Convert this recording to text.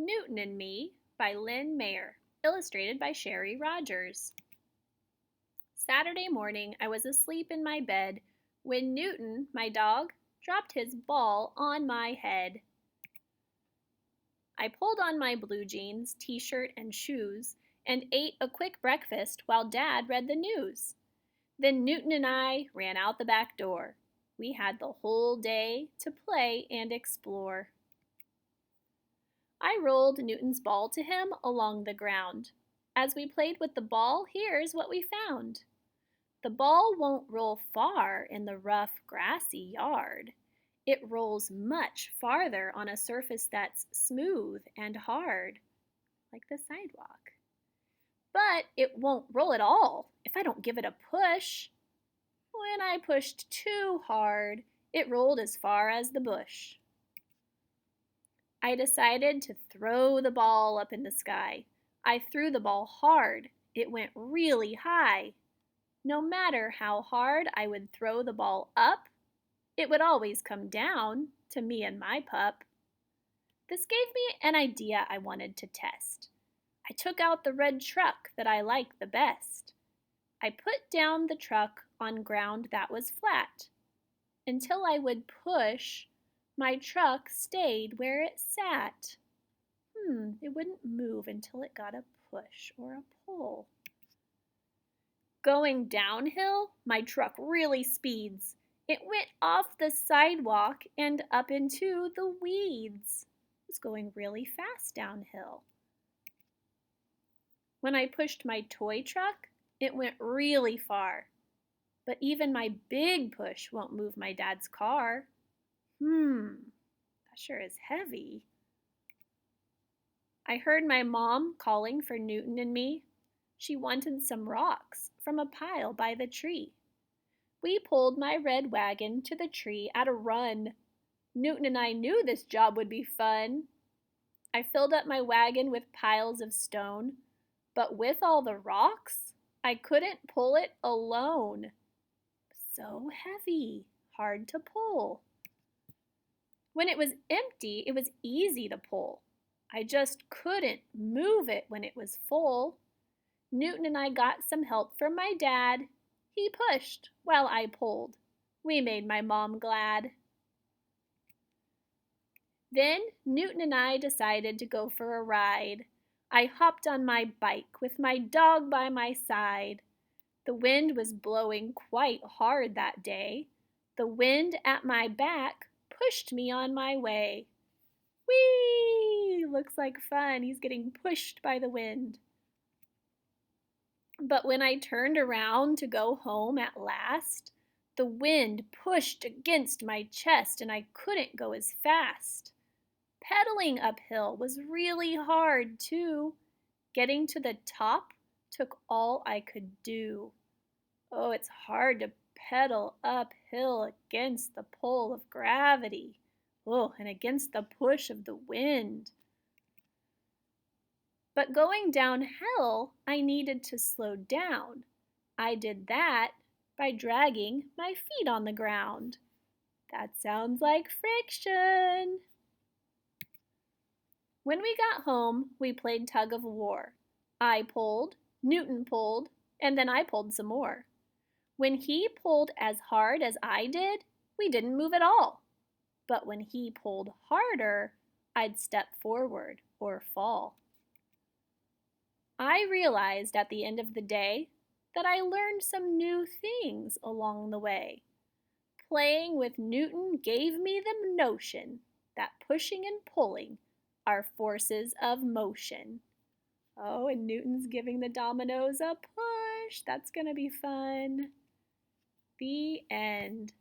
Newton and Me by Lynn Mayer, illustrated by Sherry Rogers. Saturday morning, I was asleep in my bed when Newton, my dog, dropped his ball on my head. I pulled on my blue jeans, t-shirt, and shoes and ate a quick breakfast while Dad read the news. Then Newton and I ran out the back door. We had the whole day to play and explore. I rolled Newton's ball to him along the ground. As we played with the ball, here's what we found. The ball won't roll far in the rough, grassy yard. It rolls much farther on a surface that's smooth and hard, like the sidewalk. But it won't roll at all if I don't give it a push. When I pushed too hard, it rolled as far as the bush. I decided to throw the ball up in the sky. I threw the ball hard. It went really high. No matter how hard I would throw the ball up, it would always come down to me and my pup. This gave me an idea I wanted to test. I took out the red truck that I like the best. I put down the truck on ground that was flat. Until I would push, my truck stayed where it sat. It wouldn't move until it got a push or a pull. Going downhill, my truck really speeds. It went off the sidewalk and up into the weeds. It was going really fast downhill. When I pushed my toy truck, it went really far. But even my big push won't move my dad's car. That sure is heavy. I heard my mom calling for Newton and me. She wanted some rocks from a pile by the tree. We pulled my red wagon to the tree at a run. Newton and I knew this job would be fun. I filled up my wagon with piles of stone, but with all the rocks, I couldn't pull it alone. So heavy, hard to pull. When it was empty, it was easy to pull. I just couldn't move it when it was full. Newton and I got some help from my dad. He pushed while I pulled. We made my mom glad. Then Newton and I decided to go for a ride. I hopped on my bike with my dog by my side. The wind was blowing quite hard that day. The wind at my back pushed me on my way. Whee! Looks like fun. He's getting pushed by the wind. But when I turned around to go home at last, the wind pushed against my chest and I couldn't go as fast. Pedaling uphill was really hard, too. Getting to the top took all I could do. Oh, it's hard to pedal uphill against the pull of gravity. Oh, and against the push of the wind. But going downhill, I needed to slow down. I did that by dragging my feet on the ground. That sounds like friction. When we got home, we played tug of war. I pulled, Newton pulled, and then I pulled some more. When he pulled as hard as I did, we didn't move at all. But when he pulled harder, I'd step forward or fall. I realized at the end of the day that I learned some new things along the way. Playing with Newton gave me the notion that pushing and pulling are forces of motion. Oh, and Newton's giving the dominoes a push. That's going to be fun. The end.